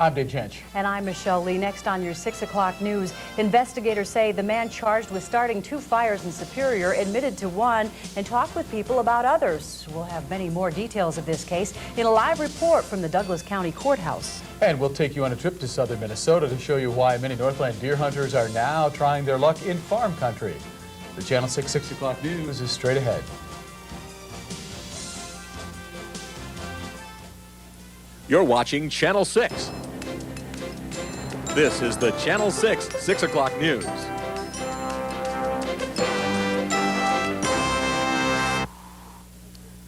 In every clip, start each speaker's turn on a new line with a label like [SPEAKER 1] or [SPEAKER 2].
[SPEAKER 1] I'm Dave Jensch.
[SPEAKER 2] And I'm Michelle Lee. Next on your 6 o'clock news, investigators say the man charged with starting 2 fires in Superior admitted to one and talked with people about others. We'll have many more details of this case in a live report from the Douglas County Courthouse.
[SPEAKER 1] And we'll take you on a trip to southern Minnesota to show you why many Northland deer hunters are now trying their luck in farm country. The Channel 6 o'clock news is straight ahead.
[SPEAKER 3] You're watching Channel 6. This is the Channel 6 o'clock news.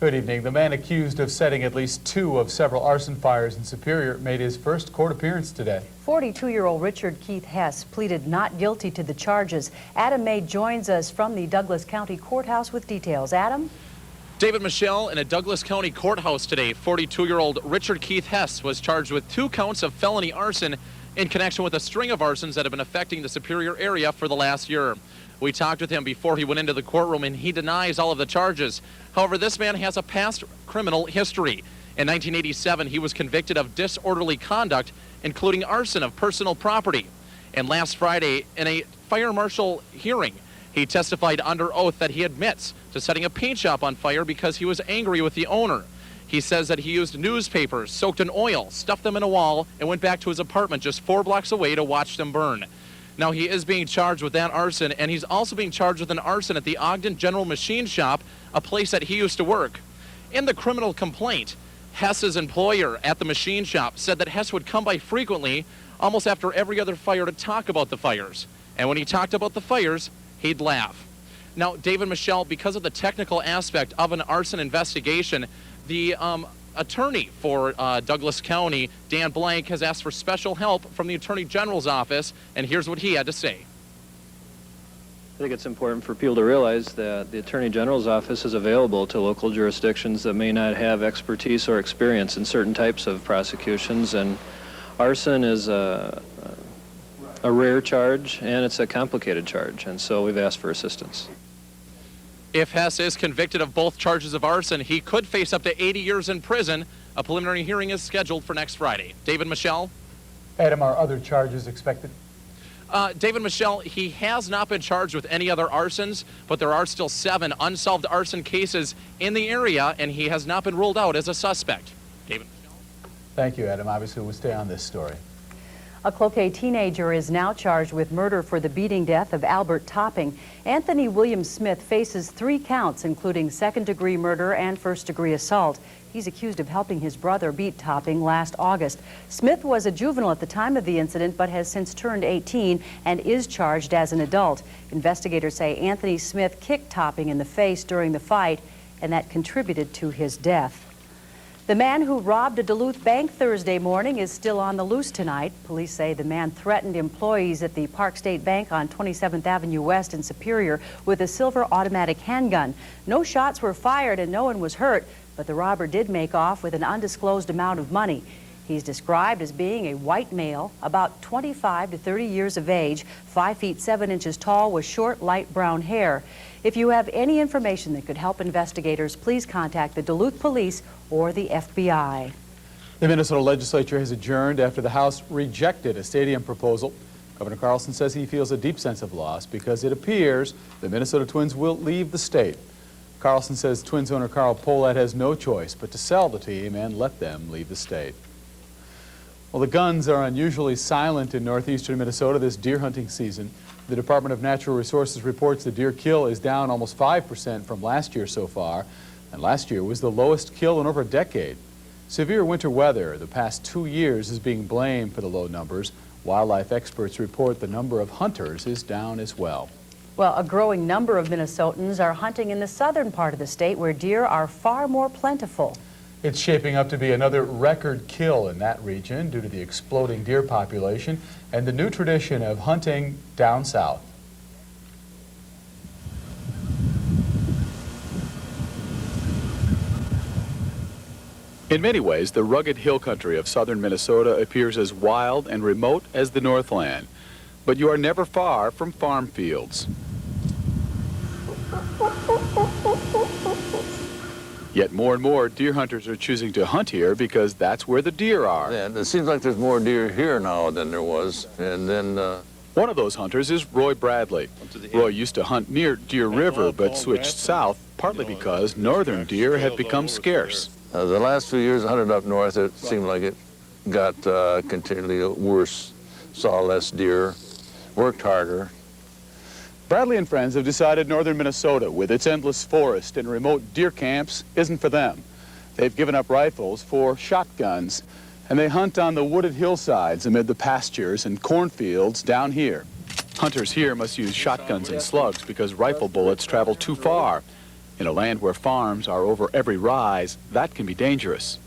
[SPEAKER 1] Good evening. The man accused of setting at least 2 of several arson fires in Superior made his first court appearance today.
[SPEAKER 2] 42-year-old Richard Keith Hess pleaded not guilty to the charges. Adam May joins us from the Douglas County Courthouse with details. Adam?
[SPEAKER 4] David, Michelle, in a Douglas County courthouse today, 42-year-old Richard Keith Hess was charged with 2 counts of felony arson in connection with a string of arsons that have been affecting the Superior area for the last year. We talked with him before he went into the courtroom, and he denies all of the charges. However, this man has a past criminal history. In 1987, he was convicted of disorderly conduct, including arson of personal property. And last Friday, in a fire marshal hearing, he testified under oath that he admits to setting a paint shop on fire because he was angry with the owner. He says that he used newspapers soaked in oil, stuffed them in a wall, and went back to his apartment just 4 blocks away to watch them burn. Now, he is being charged with that arson, and he's also being charged with an arson at the Ogden General Machine Shop, a place that he used to work. In the criminal complaint, Hess's employer at the machine shop said that Hess would come by frequently, almost after every other fire, to talk about the fires. And when he talked about the fires, he'd laugh. Now, David, Michelle, because of the technical aspect of an arson investigation, the attorney for Douglas County, Dan Blank, has asked for special help from the Attorney General's office, and here's what he had to say.
[SPEAKER 5] I think it's important for people to realize that the Attorney General's office is available to local jurisdictions that may not have expertise or experience in certain types of prosecutions, and arson is a rare charge, and it's a complicated charge, and so we've asked for assistance.
[SPEAKER 4] If Hess is convicted of both charges of arson, he could face up to 80 years in prison. A preliminary hearing is scheduled for next Friday. David, Michelle?
[SPEAKER 1] Adam, are other charges expected?
[SPEAKER 4] David, Michelle, he has not been charged with any other arsons, but there are still 7 unsolved arson cases in the area, and he has not been ruled out as a suspect. David, Michelle?
[SPEAKER 1] Thank you, Adam. Obviously, we'll stay on this story.
[SPEAKER 2] A Cloquet teenager is now charged with murder for the beating death of Albert Topping. Anthony William Smith faces 3 counts, including second-degree murder and first-degree assault. He's accused of helping his brother beat Topping last August. Smith was a juvenile at the time of the incident, but has since turned 18 and is charged as an adult. Investigators say Anthony Smith kicked Topping in the face during the fight, and that contributed to his death. The man who robbed a Duluth bank Thursday morning is still on the loose tonight. Police say the man threatened employees at the Park State Bank on 27th Avenue West in Superior with a silver automatic handgun. No shots were fired and no one was hurt, but the robber did make off with an undisclosed amount of money. He's described as being a white male, about 25 to 30 years of age, 5 feet 7 inches tall with short, light brown hair. If you have any information that could help investigators, please contact the Duluth Police or the FBI.
[SPEAKER 1] The Minnesota legislature has adjourned after the House rejected a stadium proposal. Governor Carlson says he feels a deep sense of loss because it appears the Minnesota Twins will leave the state. Carlson says Twins owner Carl Pohlad has no choice but to sell the team and let them leave the state. Well, the guns are unusually silent in northeastern Minnesota this deer hunting season. The Department of Natural Resources reports the deer kill is down almost 5% from last year so far, and last year was the lowest kill in over a decade. Severe winter weather the past 2 years is being blamed for the low numbers. Wildlife experts report the number of hunters is down as well.
[SPEAKER 2] Well, a growing number of Minnesotans are hunting in the southern part of the state where deer are far more plentiful.
[SPEAKER 1] It's shaping up to be another record kill in that region due to the exploding deer population and the new tradition of hunting down south. In many ways, the rugged hill country of southern Minnesota appears as wild and remote as the Northland. But you are never far from farm fields. Yet more and more deer hunters are choosing to hunt here because that's where the deer are.
[SPEAKER 6] And it seems like there's more deer here now than there was. And then
[SPEAKER 1] One of those hunters is Roy Bradley. Roy used to hunt near Deer River but switched south partly because northern deer had become scarce.
[SPEAKER 6] the last few years I hunted up north, it seemed like it got continually worse. Saw less deer, worked harder.
[SPEAKER 1] Bradley and friends have decided northern Minnesota, with its endless forest and remote deer camps, isn't for them. They've given up rifles for shotguns, and they hunt on the wooded hillsides amid the pastures and cornfields down here. Hunters here must use shotguns and slugs because rifle bullets travel too far. In a land where farms are over every rise, that can be dangerous.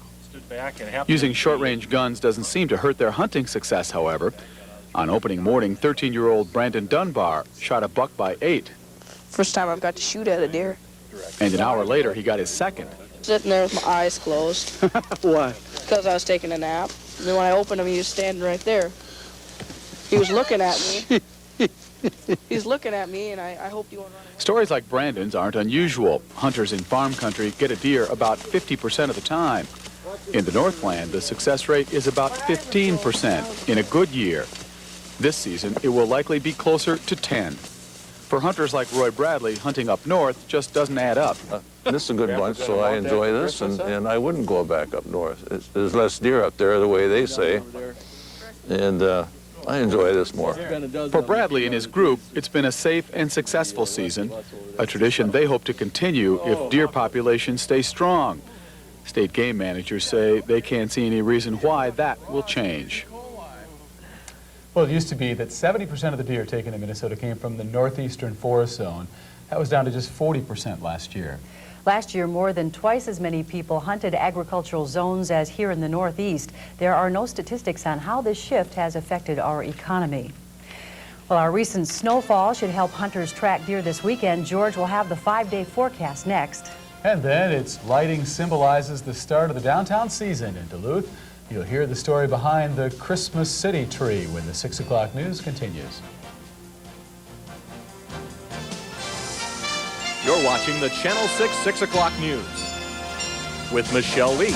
[SPEAKER 1] Using short-range guns doesn't seem to hurt their hunting success, however. On opening morning, 13-year-old Brandon Dunbar shot a buck by 8.
[SPEAKER 7] First time I've got to shoot at a deer.
[SPEAKER 1] And an hour later, he got his second.
[SPEAKER 7] Sitting there with my eyes closed.
[SPEAKER 1] Why?
[SPEAKER 7] Because I was taking a nap. And then when I opened him, he was standing right there. He was looking at me. He's looking at me, and I hoped he won't run away.
[SPEAKER 1] Stories like Brandon's aren't unusual. Hunters in farm country get a deer about 50% of the time. In the Northland, the success rate is about 15% in a good year. This season, it will likely be closer to 10. For hunters like Roy Bradley, hunting up north just doesn't add up.
[SPEAKER 6] This is a good bunch, so I enjoy this, and I wouldn't go back up north. There's less deer up there, the way they say, and I enjoy this more.
[SPEAKER 1] For Bradley and his group, it's been a safe and successful season, a tradition they hope to continue if deer populations stay strong. State game managers say they can't see any reason why that will change. Well, it used to be that 70% of the deer taken in Minnesota came from the northeastern forest zone. That was down to just 40% last year.
[SPEAKER 2] Last year, more than twice as many people hunted agricultural zones as here in the Northeast. There are no statistics on how this shift has affected our economy. Well, our recent snowfall should help hunters track deer this weekend. George will have the 5-day forecast next.
[SPEAKER 1] And then its lighting symbolizes the start of the downtown season in Duluth. You'll hear the story behind the Christmas City tree when the 6 o'clock news continues.
[SPEAKER 3] You're watching the Channel 6 6 o'clock news with Michelle Lee,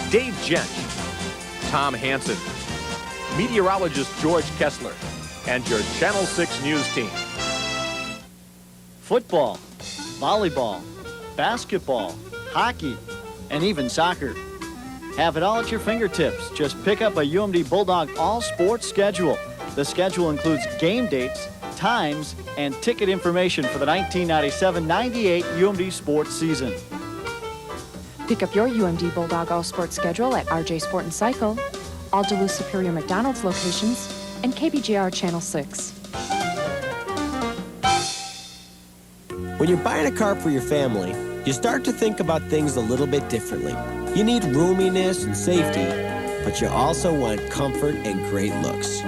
[SPEAKER 3] Dave Jensch, Tom Hansen, meteorologist George Kessler, and your Channel 6 news team.
[SPEAKER 8] Football, volleyball, basketball, hockey, and even soccer. Have it all at your fingertips. Just pick up a UMD Bulldog all-sports schedule. The schedule includes game dates, times, and ticket information for the 1997-98 UMD sports season.
[SPEAKER 9] Pick up your UMD Bulldog all-sports schedule at RJ Sport and Cycle, all Duluth Superior McDonald's locations, and KBJR Channel 6.
[SPEAKER 10] When you're buying a car for your family, you start to think about things a little bit differently. You need roominess and safety, but you also want comfort and great looks.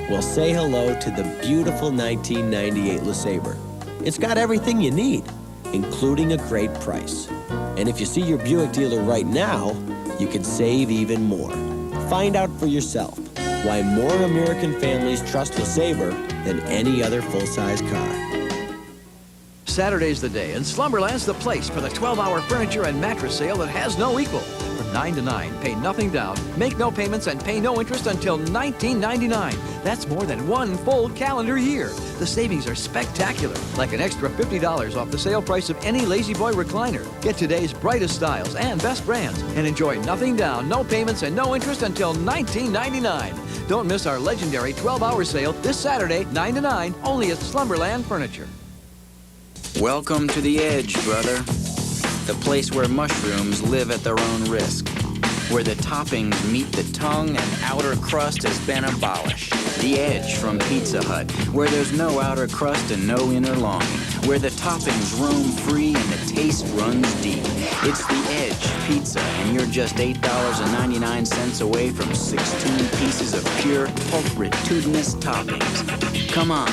[SPEAKER 10] Well, say hello to the beautiful 1998 LeSabre. It's got everything you need, including a great price. And if you see your Buick dealer right now, you could save even more. Find out for yourself why more American families trust LeSabre than any other full-size car.
[SPEAKER 11] Saturday's the day, and Slumberland's the place for the 12-hour furniture and mattress sale that has no equal. From 9 to 9, pay nothing down, make no payments, and pay no interest until $19.99. That's more than one full calendar year. The savings are spectacular, like an extra $50 off the sale price of any Lazy Boy recliner. Get today's brightest styles and best brands, and enjoy nothing down, no payments, and no interest until $19.99. Don't miss our legendary 12-hour sale this Saturday, 9 to 9, only at Slumberland Furniture.
[SPEAKER 12] Welcome to the Edge, brother. The place where mushrooms live at their own risk. Where the toppings meet the tongue and outer crust has been abolished. The Edge from Pizza Hut, where there's no outer crust and no inner longing. Where the toppings roam free and the taste runs deep. It's the Edge Pizza, and you're just $8.99 away from 16 pieces of pure, pulchritudinous toppings. Come on,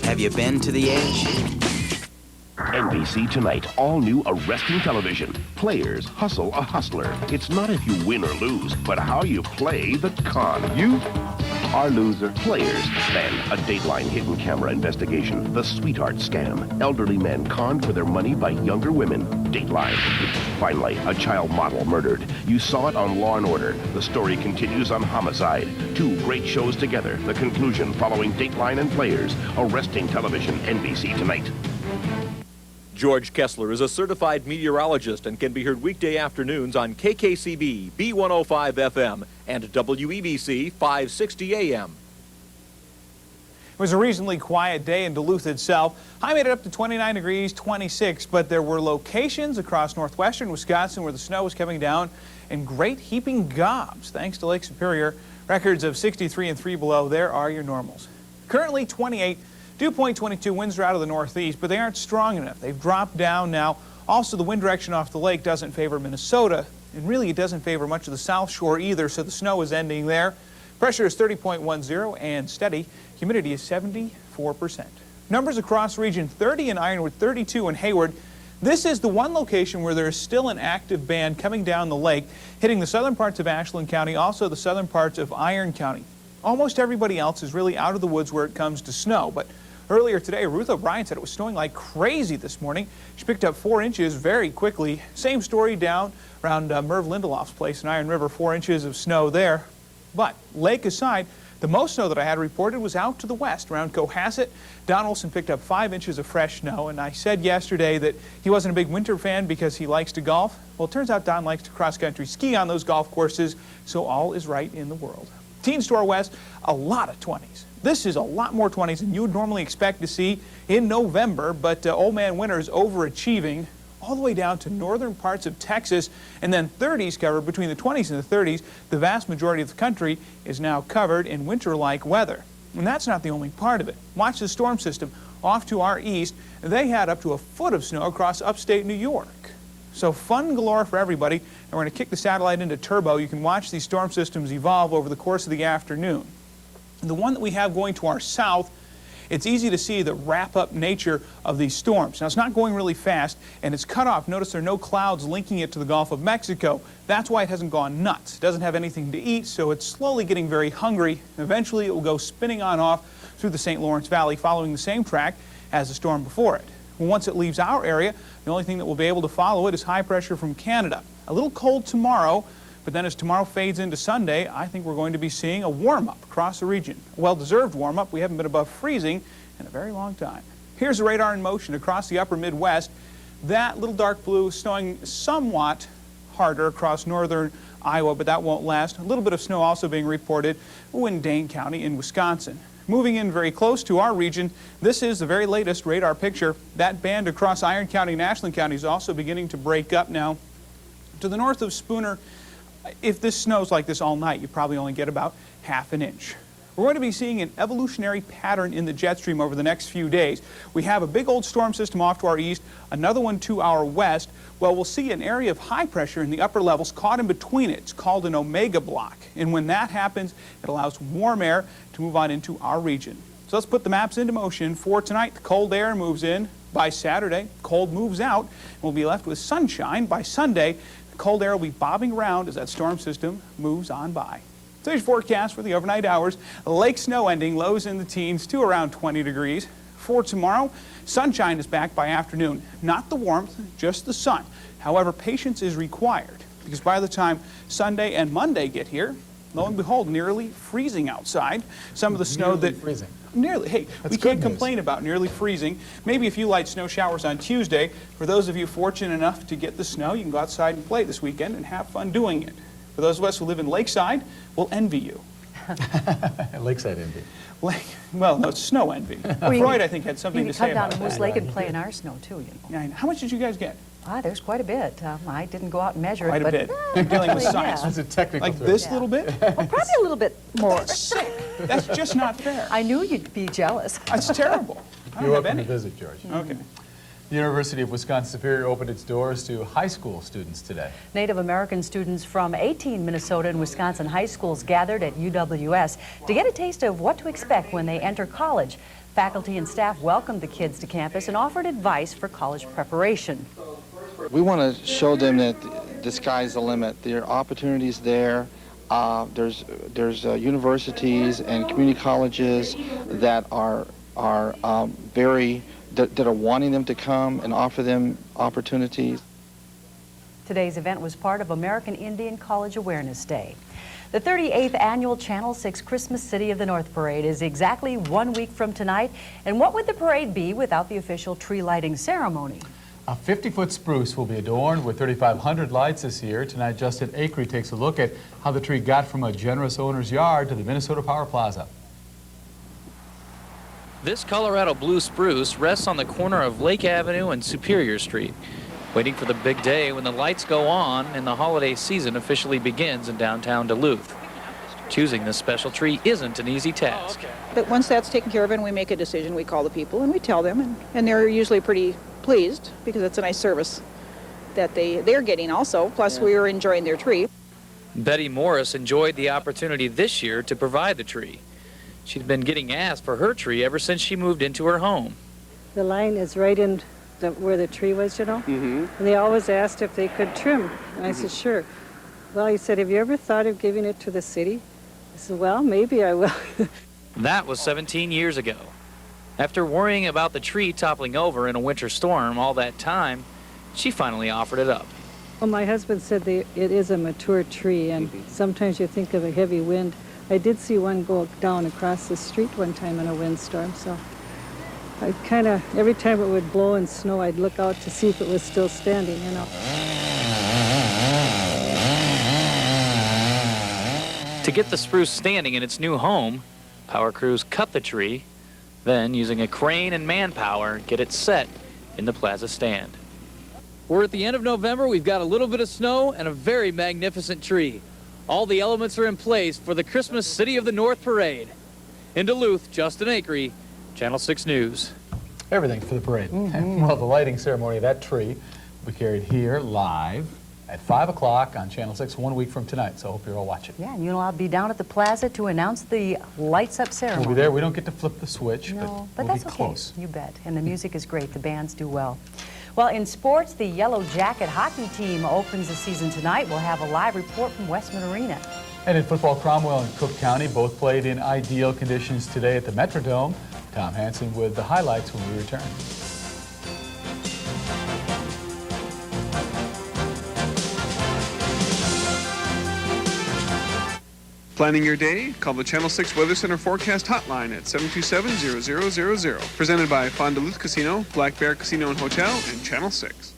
[SPEAKER 12] have you been to the Edge?
[SPEAKER 13] NBC Tonight, all-new arresting television. Players hustle a hustler. It's not if you win or lose, but how you play the con. You Our loser, players. Then, a Dateline hidden camera investigation. The sweetheart scam. Elderly men conned for their money by younger women. Dateline. Finally, a child model murdered. You saw it on Law & Order. The story continues on Homicide. Two great shows together. The conclusion following Dateline and Players. Arresting television, NBC Tonight.
[SPEAKER 3] George Kessler is a certified meteorologist and can be heard weekday afternoons on KKCB, B105 FM, and WEBC 560 AM.
[SPEAKER 14] It was a reasonably quiet day in Duluth itself. High made it up to 29 degrees, 26, but there were locations across northwestern Wisconsin where the snow was coming down in great heaping gobs. Thanks to Lake Superior, records of 63 and 3 below, there are your normals. Currently 28. Dew point 22, winds are out of the northeast, but they aren't strong enough. They've dropped down now. Also, the wind direction off the lake doesn't favor Minnesota, and really it doesn't favor much of the South Shore either, so the snow is ending there. Pressure is 30.10 and steady. Humidity is 74%. Numbers across the region, 30 in Ironwood, 32 in Hayward. This is the one location where there is still an active band coming down the lake, hitting the southern parts of Ashland County, also the southern parts of Iron County. Almost everybody else is really out of the woods where it comes to snow, but earlier today, Ruth O'Brien said it was snowing like crazy this morning. She picked up 4 inches very quickly. Same story down around Merv Lindelof's place in Iron River, 4 inches of snow there. But lake aside, the most snow that I had reported was out to the west around Cohasset. Don Olson picked up 5 inches of fresh snow, and I said yesterday that he wasn't a big winter fan because he likes to golf. Well, it turns out Don likes to cross-country ski on those golf courses, so all is right in the world. Teens to our west, a lot of 20s. This is a lot more 20s than you would normally expect to see in November, but Old Man Winter is overachieving all the way down to northern parts of Texas, and then 30s covered between the 20s and the 30s. The vast majority of the country is now covered in winter-like weather. And that's not the only part of it. Watch the storm system off to our east. They had up to a foot of snow across upstate New York. So fun galore for everybody, and we're going to kick the satellite into turbo. You can watch these storm systems evolve over the course of the afternoon. The one that we have going to our south, it's easy to see the wrap-up nature of these storms. Now, it's not going really fast, and it's cut off. Notice there are no clouds linking it to the Gulf of Mexico. That's why it hasn't gone nuts. It doesn't have anything to eat, so it's slowly getting very hungry. Eventually, it will go spinning on off through the St. Lawrence Valley, following the same track as the storm before it. Once it leaves our area, the only thing that will be able to follow it is high pressure from Canada. A little cold tomorrow, but then as tomorrow fades into Sunday, I think we're going to be seeing a warm-up across the region. A well-deserved warm-up. We haven't been above freezing in a very long time. Here's the radar in motion across the upper Midwest. That little dark blue is snowing somewhat harder across northern Iowa, but that won't last. A little bit of snow also being reported in Dane County in Wisconsin. Moving in very close to our region, this is the very latest radar picture. That band across Iron County and Ashland County is also beginning to break up now. To the north of Spooner, if this snows like this all night, you probably only get about ½ an inch. We're going to be seeing an evolutionary pattern in the jet stream over the next few days. We have a big old storm system off to our east, another one to our west. Well, we'll see an area of high pressure in the upper levels caught in between it. It's called an omega block. And when that happens, it allows warm air to move on into our region. So let's put the maps into motion. For tonight, the cold air moves in. By Saturday, cold moves out. We'll be left with sunshine. By Sunday, the cold air will be bobbing around as that storm system moves on by. Today's forecast for the overnight hours, lake snow ending, lows in the teens to around 20 degrees. For tomorrow, sunshine is back by afternoon. Not the warmth, just the sun. However, patience is required because by the time Sunday and Monday get here, lo and behold, nearly freezing outside. Some of the snow that...
[SPEAKER 1] freezing.
[SPEAKER 14] Nearly. Hey, we can't complain about nearly freezing. Maybe a few light snow showers on Tuesday. For those of you fortunate enough to get the snow, you can go outside and play this weekend and have fun doing it. For those of us who live in Lakeside, we'll envy you.
[SPEAKER 1] Lakeside envy.
[SPEAKER 14] Well, no, it's snow envy. Freud, I think, had something to say about that.
[SPEAKER 2] You can come down to Moose Lake and play in our snow, too, you know.
[SPEAKER 14] Yeah, how much did you guys get?
[SPEAKER 2] There's quite a bit. I didn't go out and measure
[SPEAKER 14] quite
[SPEAKER 2] it,
[SPEAKER 14] but... Quite a bit. You're dealing with science.
[SPEAKER 1] That's a technical
[SPEAKER 14] Like this little bit?
[SPEAKER 2] Well, probably a little bit more.
[SPEAKER 14] That's sick. That's just not fair.
[SPEAKER 2] I knew you'd be jealous.
[SPEAKER 14] That's terrible.
[SPEAKER 1] You're welcome to visit, George.
[SPEAKER 14] Okay.
[SPEAKER 1] The University of Wisconsin-Superior opened its doors to high school students today.
[SPEAKER 2] Native American students from 18 Minnesota and Wisconsin high schools gathered at UWS to get a taste of what to expect when they enter college. Faculty and staff welcomed the kids to campus and offered advice for college preparation.
[SPEAKER 15] We want to show them that the sky's the limit. There are opportunities there. There's universities and community colleges that are wanting them to come and offer them opportunities.
[SPEAKER 2] Today's event was part of American Indian College Awareness Day. The 38th annual Channel 6 Christmas City of the North Parade is exactly 1 week from tonight. And what would the parade be without the official tree lighting ceremony?
[SPEAKER 1] A 50-foot spruce will be adorned with 3,500 lights this year. Tonight, Justin Akery takes a look at how the tree got from a generous owner's yard to the Minnesota Power Plaza.
[SPEAKER 16] This Colorado blue spruce rests on the corner of Lake Avenue and Superior Street, waiting for the big day when the lights go on and the holiday season officially begins in downtown Duluth. Choosing this special tree isn't an easy task.
[SPEAKER 17] But once that's taken care of and we make a decision, we call the people and we tell them, and they're usually pretty pleased because it's a nice service that they're getting also, plus we are enjoying their tree.
[SPEAKER 16] Betty Morris enjoyed the opportunity this year to provide the tree. She'd been getting asked for her tree ever since she moved into her home.
[SPEAKER 18] The line is right in where the tree was, you know, and they always asked if they could trim, and I said, sure. Well, he said, have you ever thought of giving it to the city? I said, well, maybe I will.
[SPEAKER 16] That was 17 years ago. After worrying about the tree toppling over in a winter storm all that time, she finally offered it up.
[SPEAKER 18] Well, my husband said it is a mature tree, and sometimes you think of a heavy wind. I did see one go down across the street one time in a windstorm, so I kind of, every time it would blow and snow, I'd look out to see if it was still standing, you know.
[SPEAKER 16] To get the spruce standing in its new home, power crews cut the tree, then using a crane and manpower, get it set in the plaza stand. We're at the end of November. We've got a little bit of snow and a very magnificent tree. All the elements are in place for the Christmas City of the North Parade. In Duluth, Justin Akery, Channel 6 News.
[SPEAKER 1] Everything for the parade. Well, the lighting ceremony of that tree will be carried here live at 5 o'clock on Channel 6 1 week from tonight, so I hope you're all watching.
[SPEAKER 2] Yeah, and you'll all be down at the plaza to announce the lights up ceremony.
[SPEAKER 1] We'll be there. We don't get to flip the switch,
[SPEAKER 2] no,
[SPEAKER 1] but
[SPEAKER 2] that's
[SPEAKER 1] we'll be
[SPEAKER 2] okay.
[SPEAKER 1] close.
[SPEAKER 2] You bet. And the music is great. The bands do well. Well, in sports, the Yellow Jacket hockey team opens the season tonight. We'll have a live report from Westman Arena.
[SPEAKER 1] And in football, Cromwell and Cook County both played in ideal conditions today at the Metrodome. Tom Hansen with the highlights when we return.
[SPEAKER 19] Planning your day? Call the Channel 6 Weather Center Forecast Hotline at 727-0000. Presented by Fond du Lac Casino, Black Bear Casino and Hotel, and Channel 6.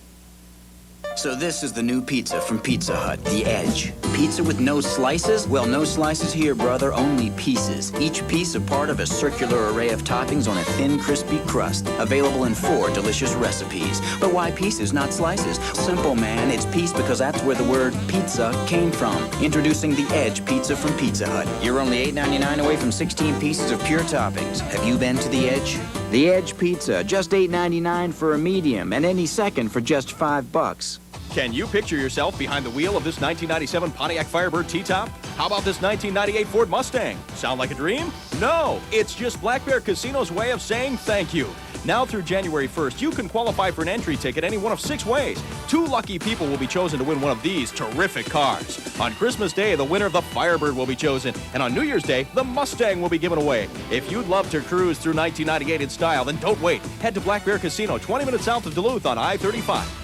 [SPEAKER 12] So this is the new pizza from Pizza Hut, the Edge. Pizza with no slices? Well, no slices here, brother, only pieces. Each piece a part of a circular array of toppings on a thin, crispy crust. Available in 4 delicious recipes. But why pieces, not slices? Simple, man. It's piece because that's where the word pizza came from. Introducing the Edge Pizza from Pizza Hut. You're only $8.99 away from 16 pieces of pure toppings. Have you been to the Edge? The Edge Pizza, just $8.99 for a medium, and any second for just $5.
[SPEAKER 3] Can you picture yourself behind the wheel of this 1997 Pontiac Firebird T-Top? How about this 1998 Ford Mustang? Sound like a dream? No, it's just Black Bear Casino's way of saying thank you. Now through January 1st, you can qualify for an entry ticket any one of 6 ways. 2 lucky people will be chosen to win one of these terrific cars. On Christmas Day, the winner of the Firebird will be chosen, and on New Year's Day, the Mustang will be given away. If you'd love to cruise through 1998 in style, then don't wait. Head to Black Bear Casino, 20 minutes south of Duluth on I-35.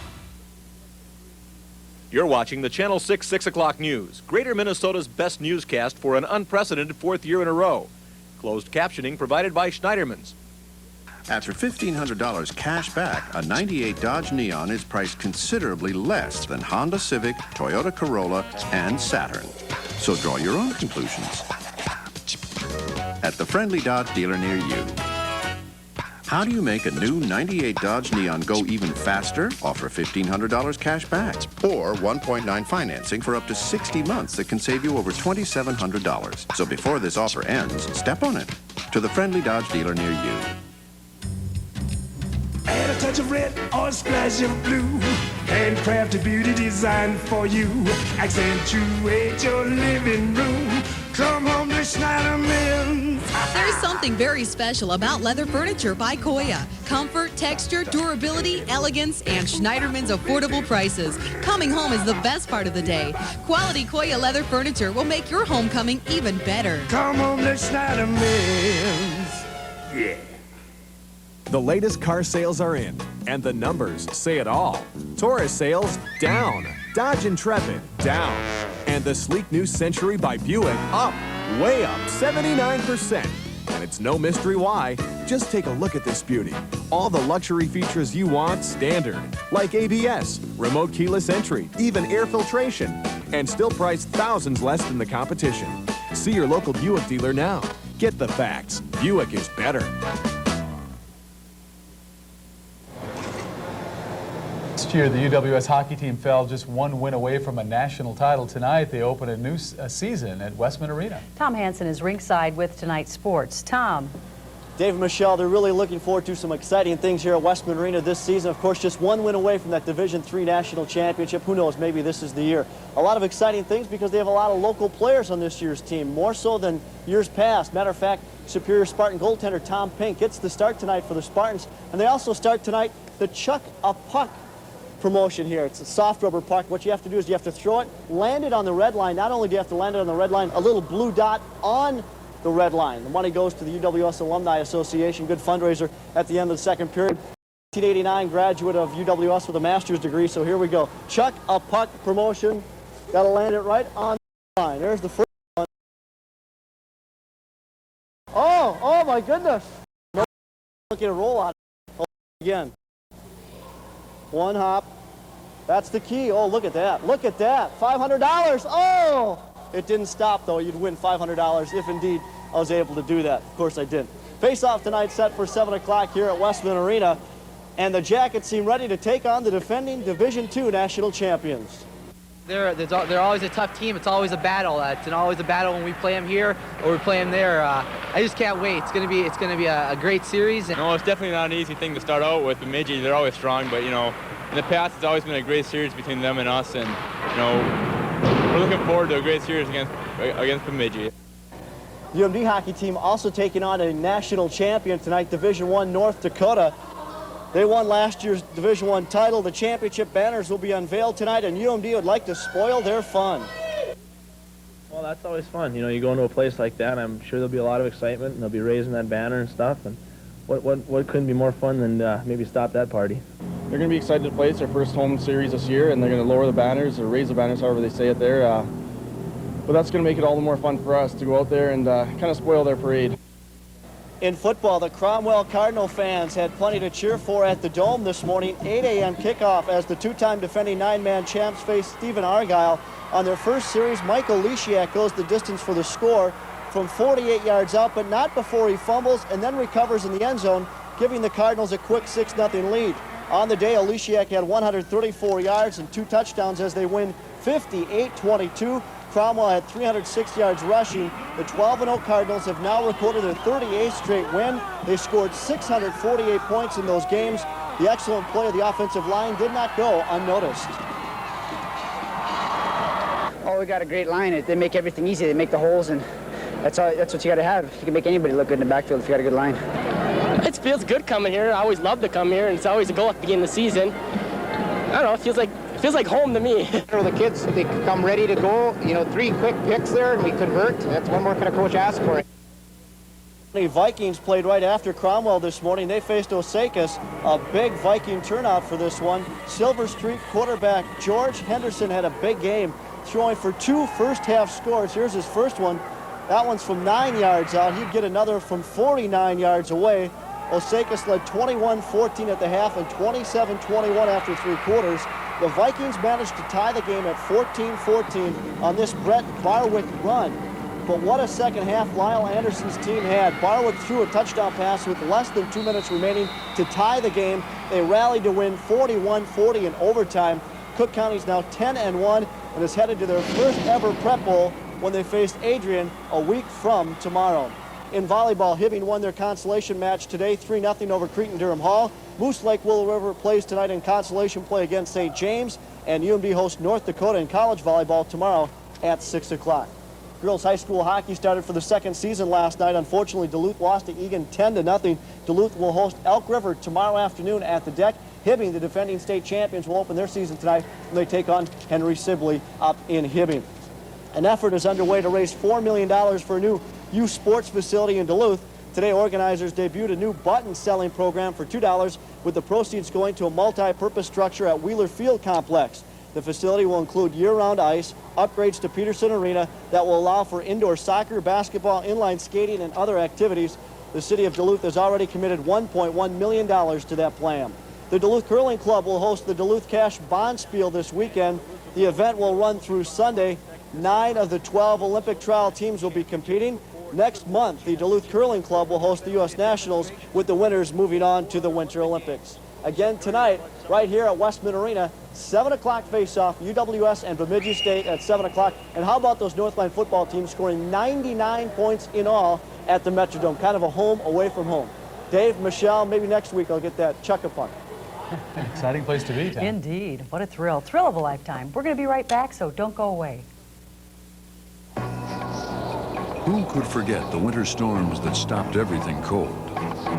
[SPEAKER 3] You're watching the Channel 6 6 o'clock news, Greater Minnesota's best newscast for an unprecedented 4th year in a row. Closed captioning provided by Schneiderman's.
[SPEAKER 20] After $1,500 cash back, a 98 Dodge Neon is priced considerably less than Honda Civic, Toyota Corolla, and Saturn. So draw your own conclusions at the friendly Dodge dealer near you. How do you make a new 98 Dodge Neon go even faster? Offer $1,500 cash back or 1.9 financing for up to 60 months that can save you over $2,700. So before this offer ends, step on it to the friendly Dodge dealer near you.
[SPEAKER 21] Add a touch of red or a splash of blue. Handcrafted beauty designed for you. Accentuate your living room. Come home to Schneiderman's.
[SPEAKER 5] There's something very special about leather furniture by Koya. Comfort, texture, durability, elegance, and Schneiderman's affordable prices. Coming home is the best part of the day. Quality Koya leather furniture will make your homecoming even better.
[SPEAKER 21] Come home to Schneiderman's. Yeah.
[SPEAKER 22] The latest car sales are in, and the numbers say it all. Taurus sales down, Dodge Intrepid down, and the sleek new Century by Buick up, way up, 79%. And it's no mystery why. Just take a look at this beauty. All the luxury features you want standard, like ABS, remote keyless entry, even air filtration, and still priced thousands less than the competition. See your local Buick dealer now. Get the facts. Buick is better.
[SPEAKER 1] Last year, the UWS hockey team fell just one win away from a national title. Tonight, they open a new season at Westman Arena.
[SPEAKER 2] Tom Hansen is ringside with tonight's sports. Tom.
[SPEAKER 8] Dave and Michelle, they're really looking forward to some exciting things here at Westman Arena this season. Of course, just one win away from that Division III national championship. Who knows, maybe this is the year. A lot of exciting things because they have a lot of local players on this year's team, more so than years past. Matter of fact, Superior Spartan goaltender Tom Pink gets the start tonight for the Spartans. And they also start tonight the Chuck a Puck promotion here. It's a soft rubber puck. What you have to do is you have to throw it, land it on the red line. Not only do you have to land it on the red line, a little blue dot on the red line. The money goes to the UWS Alumni Association. Good fundraiser at the end of the second period. 1989 graduate of UWS with a master's degree. So here we go. Chuck a Puck promotion. Got to land it right on the line. There's the first one. Oh my goodness. No, get a roll out. Again. One hop. That's the key. Oh, look at that. Look at that. $500. Oh! It didn't stop, though. You'd win $500 if indeed I was able to do that. Of course I didn't. Face-off tonight set for 7 o'clock here at Westman Arena. And the Jackets seem ready to take on the defending Division II national champions.
[SPEAKER 23] They're always a tough team. It's always a battle. It's always a battle when we play them here or we play them there. I just can't wait. It's gonna be a great series.
[SPEAKER 24] No, it's definitely not an easy thing to start out with. Bemidji, they're always strong, but you know, in the past it's always been a great series between them and us, and you know, we're looking forward to a great series against Bemidji.
[SPEAKER 8] The UMD hockey team also taking on a national champion tonight, Division I North Dakota. They won last year's Division I title. The championship banners will be unveiled tonight, and UMD would like to spoil their fun.
[SPEAKER 25] Well, that's always fun. You know, you go into a place like that, I'm sure there'll be a lot of excitement, and they'll be raising that banner and stuff, and what couldn't be more fun than maybe stop that party?
[SPEAKER 26] They're going to be excited to play. It's their first home series this year, and they're going to lower the banners or raise the banners, however they say it there. But that's going to make it all the more fun for us to go out there and kind of spoil their parade.
[SPEAKER 8] In football, the Cromwell Cardinal fans had plenty to cheer for at the Dome this morning. 8 a.m. kickoff as the two-time defending nine-man champs face Stephen Argyle. On their first series, Michael Leshiak goes the distance for the score from 48 yards out, but not before he fumbles and then recovers in the end zone, giving the Cardinals a quick 6-0 lead. On the day, Leshiak had 134 yards and 2 touchdowns as they win 58-22. Cromwell had 306 yards rushing. The 12-0 Cardinals have now recorded their 38th straight win. They scored 648 points in those games. The excellent play of the offensive line did not go unnoticed.
[SPEAKER 27] Oh, we got a great line. They make everything easy. They make the holes, and that's what you got to have. You can make anybody look good in the backfield if you got a good line.
[SPEAKER 28] It feels good coming here. I always love to come here, and it's always a goal at the beginning of the season. I don't know, it feels like home to me.
[SPEAKER 27] The kids, they come ready to go. You know, 3 quick picks there, and we convert. That's one more kind of coach asked for.
[SPEAKER 8] The Vikings played right after Cromwell this morning. They faced Osakis. A big Viking turnout for this one. Silver Street quarterback George Henderson had a big game, throwing for 2 first-half scores. Here's his first one. That one's from 9 yards out. He'd get another from 49 yards away. Osakis led 21-14 at the half and 27-21 after 3 quarters. The Vikings managed to tie the game at 14-14 on this Brett Barwick run. But what a second half Lyle Anderson's team had. Barwick threw a touchdown pass with less than 2 minutes remaining to tie the game. They rallied to win 41-40 in overtime. Cook County's now 10-1 and is headed to their first ever Prep Bowl when they face Adrian a week from tomorrow. In volleyball, Hibbing won their consolation match today, 3-0 over Cretin-Durham Hall. Moose Lake Willow River plays tonight in consolation play against St. James, and UMD hosts North Dakota in college volleyball tomorrow at 6 o'clock. Girls high school hockey started for the second season last night. Unfortunately, Duluth lost to Egan 10-0. Duluth will host Elk River tomorrow afternoon at the deck. Hibbing, the defending state champions, will open their season tonight when they take on Henry Sibley up in Hibbing. An effort is underway to raise $4 million for a new youth sports facility in Duluth. Today, organizers debuted a new button selling program for $2, with the proceeds going to a multi-purpose structure at Wheeler Field Complex. The facility will include year-round ice, upgrades to Peterson Arena that will allow for indoor soccer, basketball, inline skating, and other activities. The city of Duluth has already committed $1.1 million to that plan. The Duluth Curling Club will host the Duluth Cash Bonspiel this weekend. The event will run through Sunday. 9 of the 12 Olympic trial teams will be competing. Next month, the Duluth Curling Club will host the U.S. Nationals, with the winners moving on to the Winter Olympics. Again tonight, right here at Westman Arena, 7 o'clock face-off, UWS and Bemidji State at 7 o'clock. And how about those Northland football teams scoring 99 points in all at the Metrodome? Kind of a home away from home. Dave, Michelle, maybe next week I'll get that chuck-a-punt.
[SPEAKER 1] Exciting place to be, Tom.
[SPEAKER 2] Indeed. What a thrill. Thrill of a lifetime. We're going to be right back, so don't go away.
[SPEAKER 20] Who could forget the winter storms that stopped everything cold?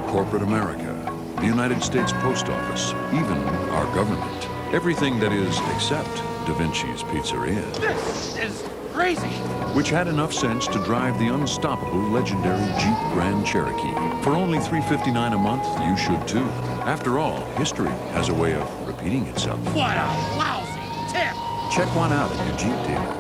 [SPEAKER 20] Corporate America, the United States Post Office, even our government. Everything that is except Da Vinci's Pizzeria.
[SPEAKER 4] This is crazy!
[SPEAKER 20] Which had enough sense to drive the unstoppable legendary Jeep Grand Cherokee. For only $359 a month, you should too. After all, history has a way of repeating itself.
[SPEAKER 4] What a lousy tip!
[SPEAKER 20] Check one out at your Jeep dealer.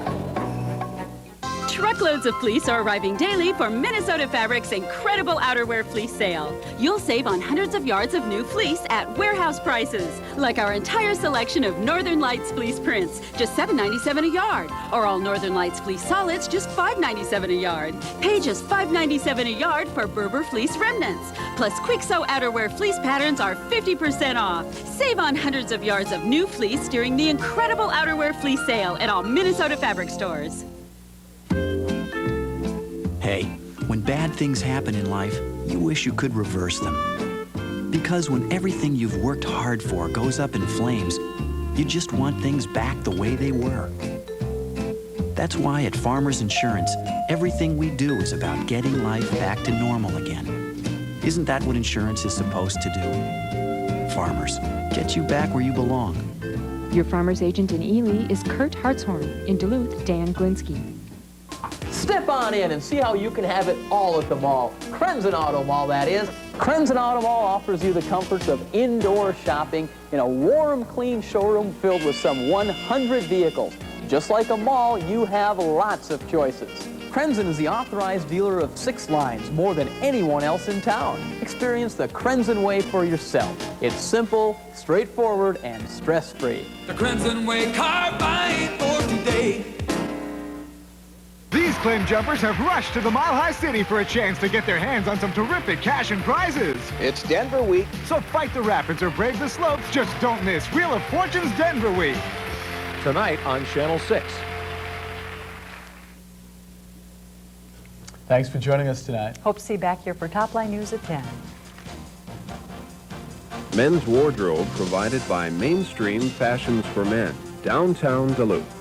[SPEAKER 6] Truckloads of fleece are arriving daily for Minnesota Fabric's incredible outerwear fleece sale. You'll save on hundreds of yards of new fleece at warehouse prices, like our entire selection of Northern Lights fleece prints, just $7.97 a yard, or all Northern Lights fleece solids, just $5.97 a yard. Pay just $5.97 a yard for Berber fleece remnants. Plus, Quick Sew outerwear fleece patterns are 50% off. Save on hundreds of yards of new fleece during the incredible outerwear fleece sale at all Minnesota Fabric stores.
[SPEAKER 7] Hey, when bad things happen in life, you wish you could reverse them. Because when everything you've worked hard for goes up in flames, you just want things back the way they were. That's why at Farmers Insurance, everything we do is about getting life back to normal again. Isn't that what insurance is supposed to do? Farmers, get you back where you belong.
[SPEAKER 9] Your Farmers agent in Ely is Kurt Hartshorn. In Duluth, Dan Glinsky.
[SPEAKER 10] Step on in and see how you can have it all at the mall. Crenson Auto Mall, that is. Crenson Auto Mall offers you the comforts of indoor shopping in a warm, clean showroom filled with some 100 vehicles. Just like a mall, you have lots of choices. Crenson is the authorized dealer of 6 lines, more than anyone else in town. Experience the Crenson way for yourself. It's simple, straightforward, and stress-free.
[SPEAKER 11] The Crenson way, car buying for today.
[SPEAKER 13] These claim jumpers have rushed to the Mile High City for a chance to get their hands on some terrific cash and prizes.
[SPEAKER 14] It's Denver Week.
[SPEAKER 13] So fight the rapids or brave the slopes. Just don't miss Wheel of Fortune's Denver Week.
[SPEAKER 3] Tonight on Channel 6.
[SPEAKER 1] Thanks for joining us tonight.
[SPEAKER 2] Hope to see you back here for Top Line News at 10.
[SPEAKER 29] Men's wardrobe provided by Mainstream Fashions for Men, downtown Duluth.